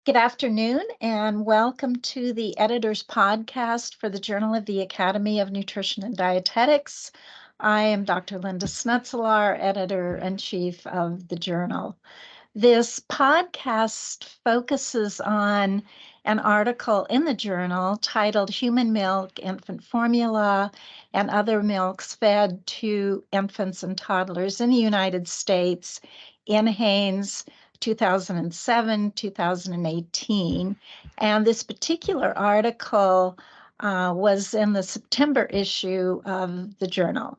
Good afternoon, and welcome to the Editor's Podcast for the Journal of the Academy of Nutrition and Dietetics. I am Dr. Linda Snetzelaar, Editor-in-Chief of the journal. This podcast focuses on an article in the journal titled Human Milk, Infant Formula, and Other Milks Fed to Infants and Toddlers in the United States in Haines 2007, 2018. And this particular article was in the September issue of the journal.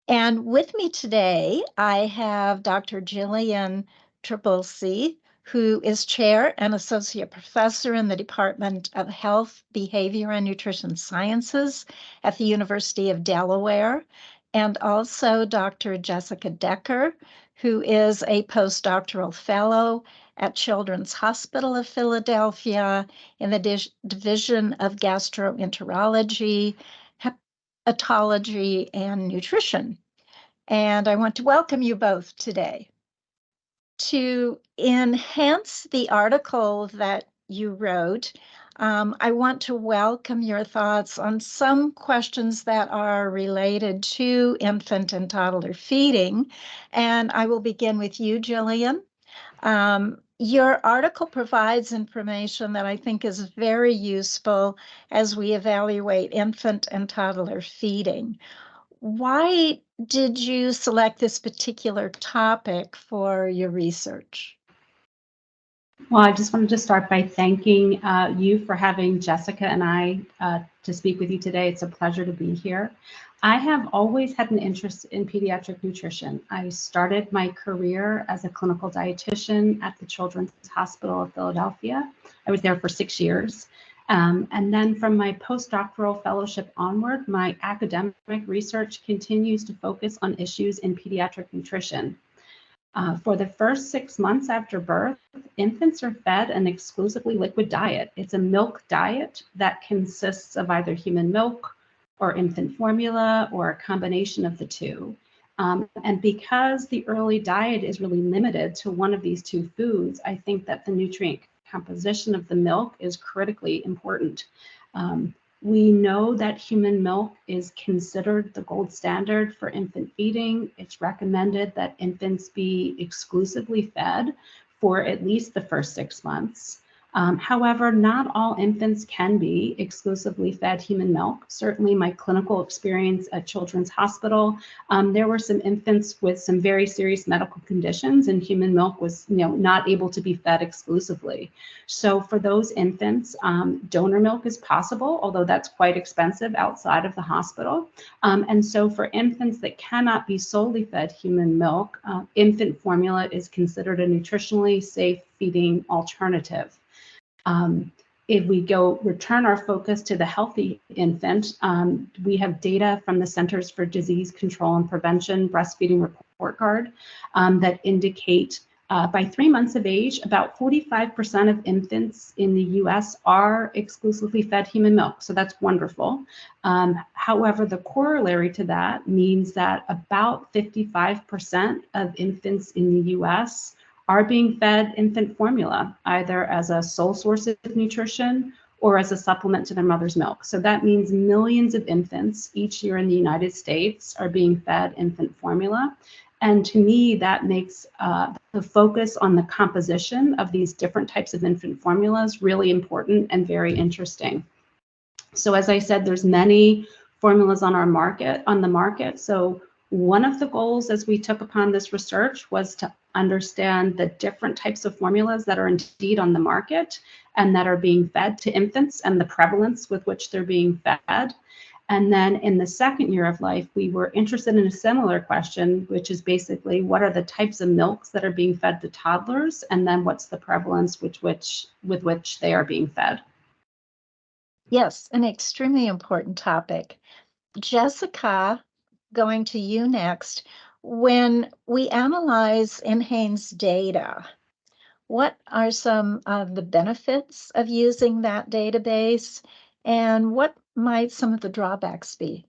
And with me today, I have Dr. Jillian Trabulsi, who is chair and associate professor in the Department of Health, Behavior, and Nutrition Sciences at the University of Delaware, and also Dr. Jessica Decker, who is a postdoctoral fellow at Children's Hospital of Philadelphia in the Division of Gastroenterology, Hepatology, and Nutrition. And I want to welcome you both today. To enhance the article that you wrote, I want to welcome your thoughts on some questions that are related to infant and toddler feeding. And I will begin with you, Jillian. Your article provides information that I think is very useful as we evaluate infant and toddler feeding. Why did you select this particular topic for your research? Well, I just wanted to start by thanking you for having Jessica and I to speak with you today. It's a pleasure to be here. I have always had an interest in pediatric nutrition. I started my career as a clinical dietitian at the Children's Hospital of Philadelphia. I was there for 6 years. And then from my postdoctoral fellowship onward, my academic research continues to focus on issues in pediatric nutrition. For the first 6 months after birth, infants are fed an exclusively liquid diet. It's a milk diet that consists of either human milk or infant formula or a combination of the two. And because the early diet is really limited to one of these two foods, I think that the nutrient composition of the milk is critically important. We know that human milk is considered the gold standard for infant feeding. It's recommended that infants be exclusively fed for at least the first 6 months. However, not all infants can be exclusively fed human milk. Certainly my clinical experience at Children's Hospital, there were some infants with some very serious medical conditions and human milk was not able to be fed exclusively. So for those infants, donor milk is possible, although that's quite expensive outside of the hospital. And so for infants that cannot be solely fed human milk, infant formula is considered a nutritionally safe feeding alternative. If we return our focus to the healthy infant, we have data from the Centers for Disease Control and Prevention breastfeeding report card that indicate by 3 months of age, about 45% of infants in the US are exclusively fed human milk. So that's wonderful. However, the corollary to that means that about 55% of infants in the US are being fed infant formula, either as a sole source of nutrition or as a supplement to their mother's milk. So that means millions of infants each year in the United States are being fed infant formula. And to me, that makes the focus on the composition of these different types of infant formulas really important and very interesting. So as I said, there's many formulas on the market. So one of the goals as we took upon this research was to understand the different types of formulas that are indeed on the market and that are being fed to infants and the prevalence with which they're being fed. And then in the second year of life, we were interested in a similar question, which is basically what are the types of milks that are being fed to toddlers, and then what's the prevalence with which they are being fed. Yes, an extremely important topic. Jessica, going to you next. When we analyze NHANES data, what are some of the benefits of using that database, and what might some of the drawbacks be?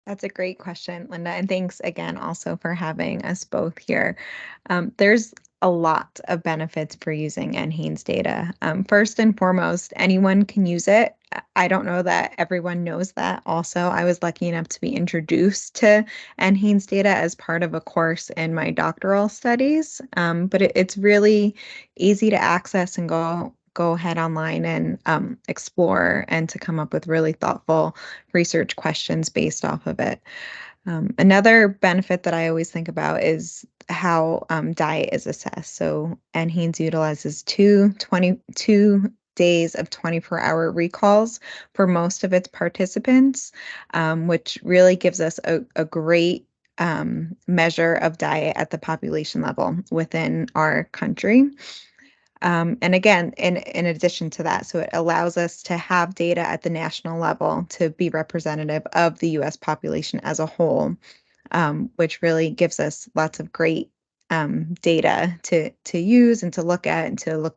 That's a great question, Linda, and thanks again also for having us both here. There's a lot of benefits for using NHANES data. First and foremost, anyone can use it. I don't know that everyone knows that. Also, I was lucky enough to be introduced to NHANES data as part of a course in my doctoral studies. But it's really easy to access and go ahead online and explore and to come up with really thoughtful research questions based off of it. Another benefit that I always think about is how diet is assessed. So NHANES utilizes 22 days of 24-hour recalls for most of its participants, which really gives us a great measure of diet at the population level within our country. And again, in addition to that, so it allows us to have data at the national level to be representative of the US population as a whole, which really gives us lots of great data to use and to look at and to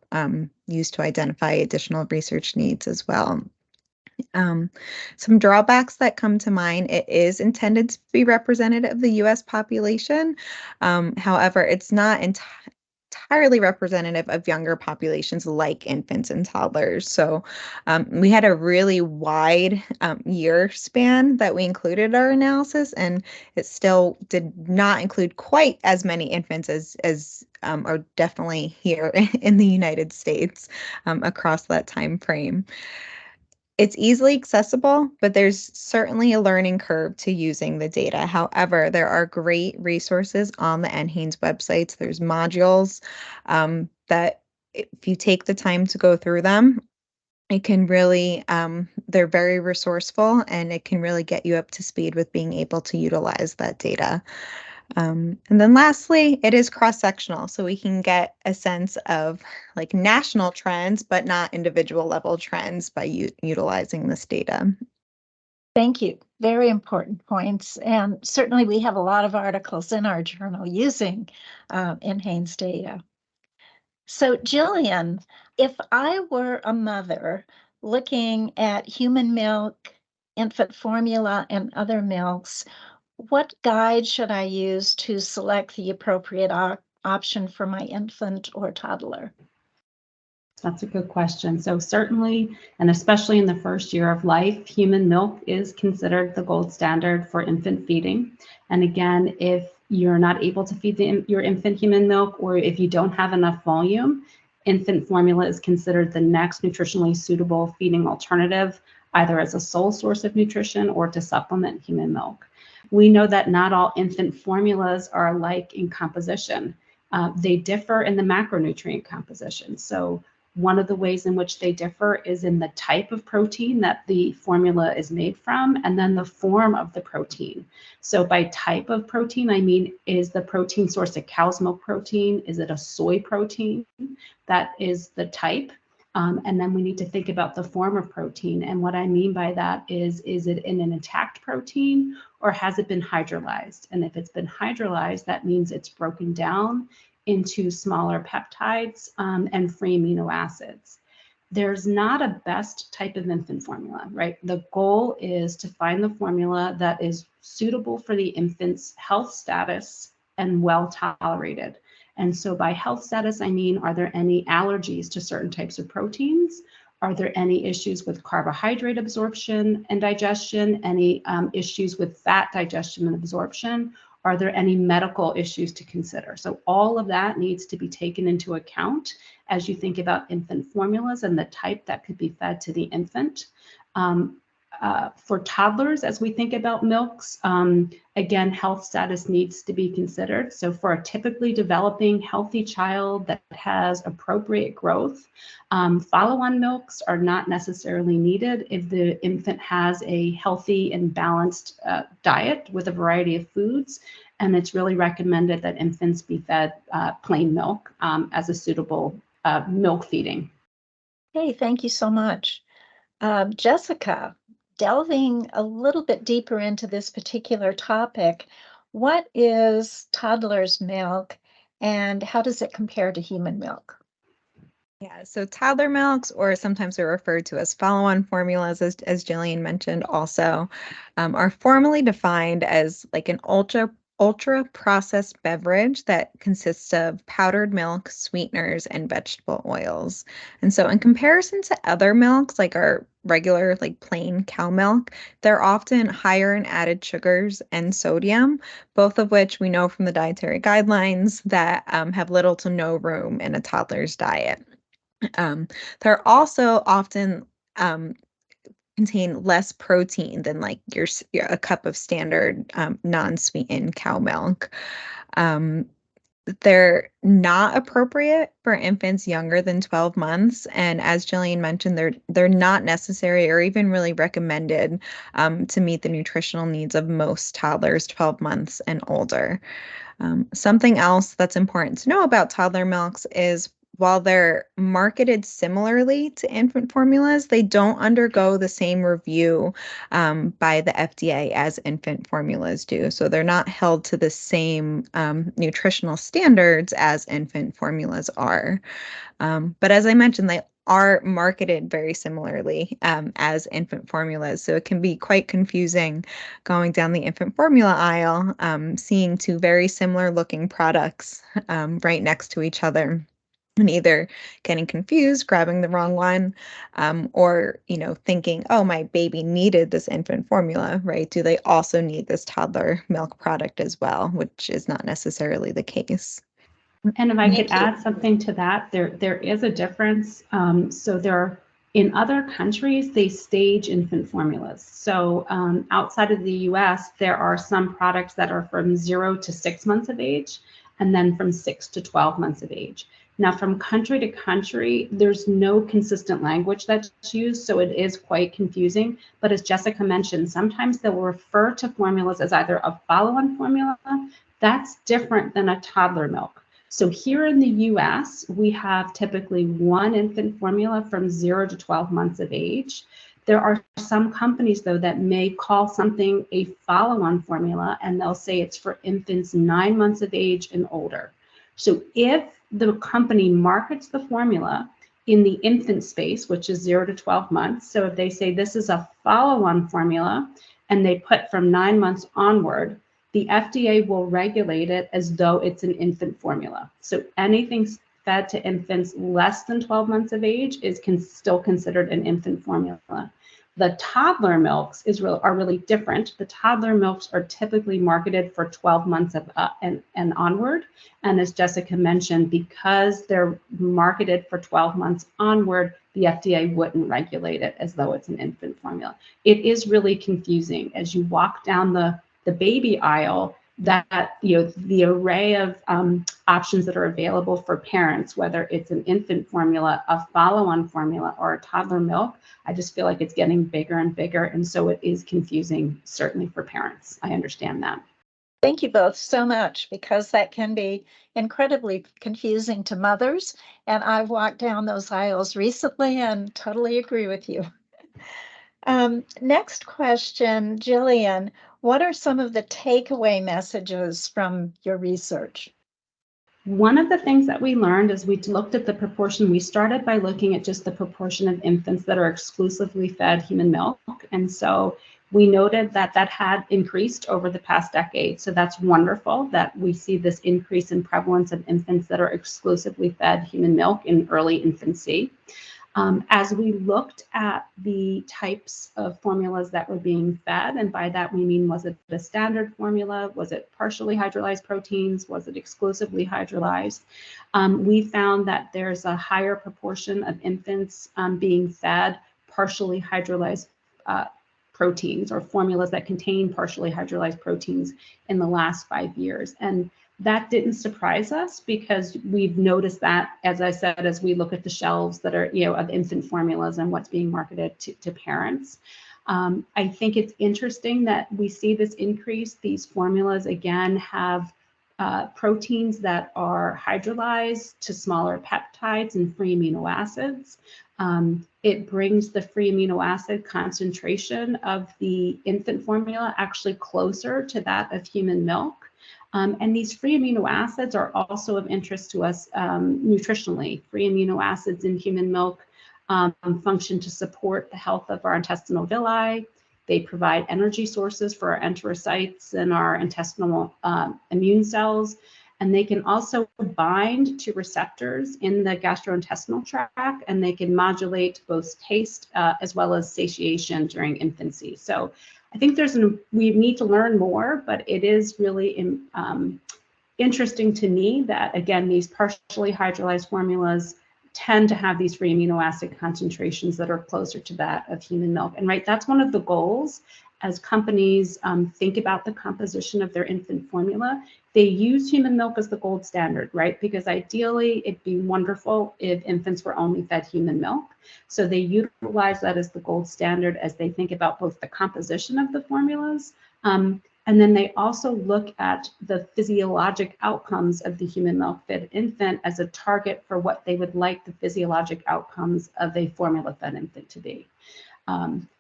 use to identify additional research needs as well. Some drawbacks that come to mind, it is intended to be representative of the US population. However, it's not entirely representative of younger populations like infants and toddlers. So we had a really wide year span that we included our analysis, and it still did not include quite as many infants as are definitely here in the United States across that time frame. It's easily accessible, but there's certainly a learning curve to using the data. However, there are great resources on the NHANES websites. There's modules that if you take the time to go through them, it can really, they're very resourceful and it can really get you up to speed with being able to utilize that data. And then lastly, it is cross-sectional, so we can get a sense of like national trends, but not individual level trends by utilizing this data. Thank you. Very important points. And certainly we have a lot of articles in our journal using NHANES data. So Jillian, if I were a mother looking at human milk, infant formula, and other milks, what guide should I use to select the appropriate option for my infant or toddler? That's a good question. So certainly, and especially in the first year of life, human milk is considered the gold standard for infant feeding. And again, if you're not able to feed your infant human milk, or if you don't have enough volume, infant formula is considered the next nutritionally suitable feeding alternative, either as a sole source of nutrition or to supplement human milk. We know that not all infant formulas are alike in composition. They differ in the macronutrient composition. So one of the ways in which they differ is in the type of protein that the formula is made from, and then the form of the protein. So by type of protein, I mean, is the protein source a cow's milk protein? Is it a soy protein? That is the type. And then we need to think about the form of protein. And what I mean by that is it in an intact protein or has it been hydrolyzed? And if it's been hydrolyzed, that means it's broken down into smaller peptides and free amino acids. There's not a best type of infant formula, right? The goal is to find the formula that is suitable for the infant's health status and well tolerated. And so by health status, I mean, are there any allergies to certain types of proteins? Are there any issues with carbohydrate absorption and digestion? Any issues with fat digestion and absorption? Are there any medical issues to consider? So all of that needs to be taken into account as you think about infant formulas and the type that could be fed to the infant. For toddlers, as we think about milks, again, health status needs to be considered. So for a typically developing healthy child that has appropriate growth, follow-on milks are not necessarily needed if the infant has a healthy and balanced diet with a variety of foods. And it's really recommended that infants be fed plain milk as a suitable milk feeding. Hey, thank you so much. Jessica, delving a little bit deeper into this particular topic, what is toddler's milk and how does it compare to human milk? Yeah, so toddler milks, or sometimes they're referred to as follow-on formulas, as Jillian mentioned also, are formally defined as like an ultra-processed beverage that consists of powdered milk, sweeteners, and vegetable oils. And so in comparison to other milks, like our regular, like plain cow milk, they're often higher in added sugars and sodium, both of which we know from the dietary guidelines that have little to no room in a toddler's diet. Um, they're also often contain less protein than like a cup of standard non-sweetened cow milk. Um, they're not appropriate for infants younger than 12 months, and as Jillian mentioned, they're not necessary or even really recommended to meet the nutritional needs of most toddlers 12 months and older. Something else that's important to know about toddler milks is while they're marketed similarly to infant formulas, they don't undergo the same review by the FDA as infant formulas do. So they're not held to the same nutritional standards as infant formulas are. But as I mentioned, they are marketed very similarly as infant formulas. So it can be quite confusing going down the infant formula aisle, seeing two very similar looking products right next to each other. And either getting confused, grabbing the wrong one, or thinking, "Oh, my baby needed this infant formula, right? Do they also need this toddler milk product as well?" Which is not necessarily the case. And if I could Thank you. add something to that, there is a difference. So in other countries, they stage infant formulas. So outside of the US, there are some products that are from 0 to 6 months of age, and then from 6 to 12 months of age. Now, from country to country, there's no consistent language that's used, so it is quite confusing. But as Jessica mentioned, sometimes they'll refer to formulas as either a follow-on formula. That's different than a toddler milk. So here in the US, we have typically one infant formula from 0 to 12 months of age. There are some companies, though, that may call something a follow-on formula, and they'll say it's for infants 9 months of age and older. So if the company markets the formula in the infant space, which is 0 to 12 months, so if they say this is a follow-on formula and they put from 9 months onward, the FDA will regulate it as though it's an infant formula. So anything fed to infants less than 12 months of age is still considered an infant formula. The toddler milks are really different. The toddler milks are typically marketed for 12 months and onward. And as Jessica mentioned, because they're marketed for 12 months onward, the FDA wouldn't regulate it as though it's an infant formula. It is really confusing as you walk down the baby aisle, that the array of options that are available for parents, whether it's an infant formula, a follow-on formula, or a toddler milk, I just feel like it's getting bigger and bigger, and so it is confusing, certainly for parents. I understand that. Thank you both so much, because that can be incredibly confusing to mothers. And I've walked down those aisles recently and totally agree with you. Next question, Jillian, what are some of the takeaway messages from your research? One of the things that we learned as we looked at the proportion, we started by looking at just the proportion of infants that are exclusively fed human milk. And so we noted that that had increased over the past decade. So that's wonderful that we see this increase in prevalence of infants that are exclusively fed human milk in early infancy. As we looked at the types of formulas that were being fed, and by that we mean, was it a standard formula? Was it partially hydrolyzed proteins? Was it exclusively hydrolyzed? We found that there's a higher proportion of infants being fed partially hydrolyzed proteins, or formulas that contain partially hydrolyzed proteins, in the last 5 years. And that didn't surprise us, because we've noticed that, as I said, as we look at the shelves that are, of infant formulas and what's being marketed to parents. I think it's interesting that we see this increase. These formulas, again, have proteins that are hydrolyzed to smaller peptides and free amino acids. It brings the free amino acid concentration of the infant formula actually closer to that of human milk. And these free amino acids are also of interest to us nutritionally. Free amino acids in human milk function to support the health of our intestinal villi. They provide energy sources for our enterocytes and our intestinal immune cells. And they can also bind to receptors in the gastrointestinal tract, and they can modulate both taste as well as satiation during infancy. So I think we need to learn more, but it is really interesting to me that, again, these partially hydrolyzed formulas tend to have these free amino acid concentrations that are closer to that of human milk. And right, that's one of the goals as companies think about the composition of their infant formula. They use human milk as the gold standard, right? Because ideally, it'd be wonderful if infants were only fed human milk. So they utilize that as the gold standard as they think about both the composition of the formulas, and then they also look at the physiologic outcomes of the human milk-fed infant as a target for what they would like the physiologic outcomes of a formula-fed infant to be.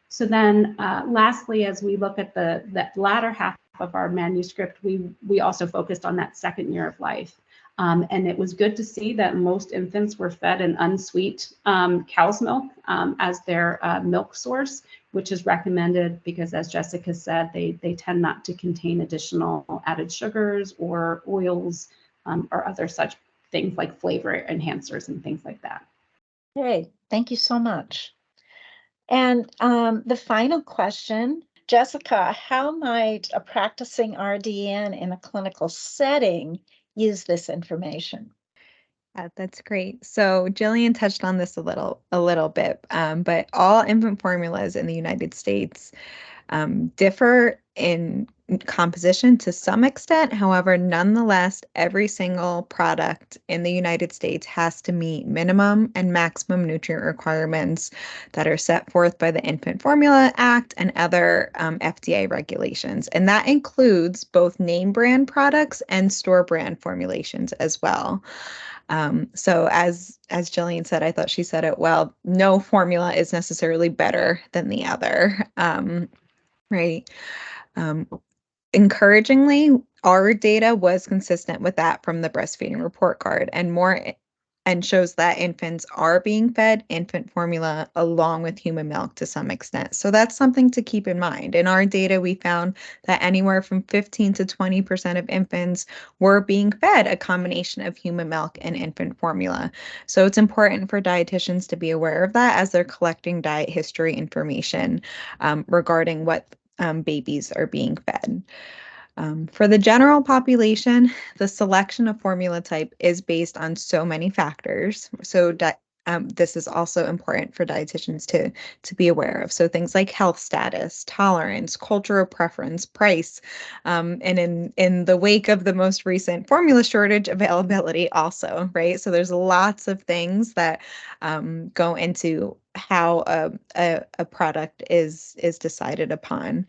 So then lastly, as we look at that latter half of our manuscript, we also focused on that second year of life. And it was good to see that most infants were fed an unsweet cow's milk as their milk source, which is recommended because, as Jessica said, they tend not to contain additional added sugars or oils or other such things like flavor enhancers and things like that. Okay, thank you so much. And the final question, Jessica, how might a practicing RDN in a clinical setting use this information? That's great. So Jillian touched on this a little bit, but all infant formulas in the United States differ in composition to some extent. However, nonetheless, every single product in the United States has to meet minimum and maximum nutrient requirements that are set forth by the Infant Formula Act and other FDA regulations. And that includes both name brand products and store brand formulations as well. So as Jillian said, I thought she said it well, no formula is necessarily better than the other. Right. Encouragingly, our data was consistent with that from the breastfeeding report card and shows that infants are being fed infant formula along with human milk to some extent. So that's something to keep in mind. In our data, we found that anywhere from 15 to 20% of infants were being fed a combination of human milk and infant formula. So it's important for dietitians to be aware of that as they're collecting diet history information regarding what babies are being fed. For the general population, the selection of formula type is based on so many factors. So this is also important for dietitians to be aware of. So things like health status, tolerance, cultural preference, price, and in the wake of the most recent formula shortage, availability also, right? So there's lots of things that go into how a product is decided upon.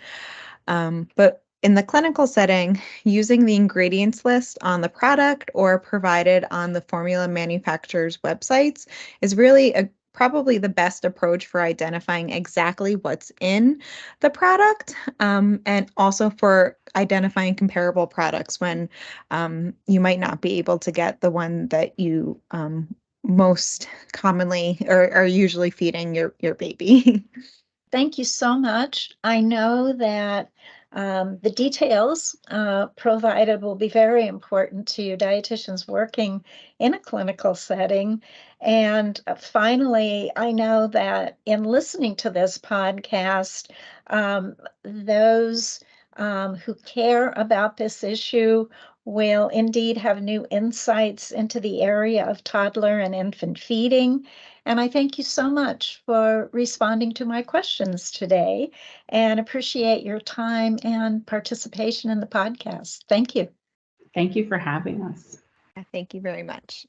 But in the clinical setting, using the ingredients list on the product or provided on the formula manufacturer's websites is really probably the best approach for identifying exactly what's in the product, and also for identifying comparable products when you might not be able to get the one that you most commonly or are usually feeding your baby. Thank you so much. I know that the details provided will be very important to dietitians working in a clinical setting. And finally, I know that in listening to this podcast, those who care about this issue will indeed have new insights into the area of toddler and infant feeding. And I thank you so much for responding to my questions today and appreciate your time and participation in the podcast. Thank you. Thank you for having us. Thank you very much.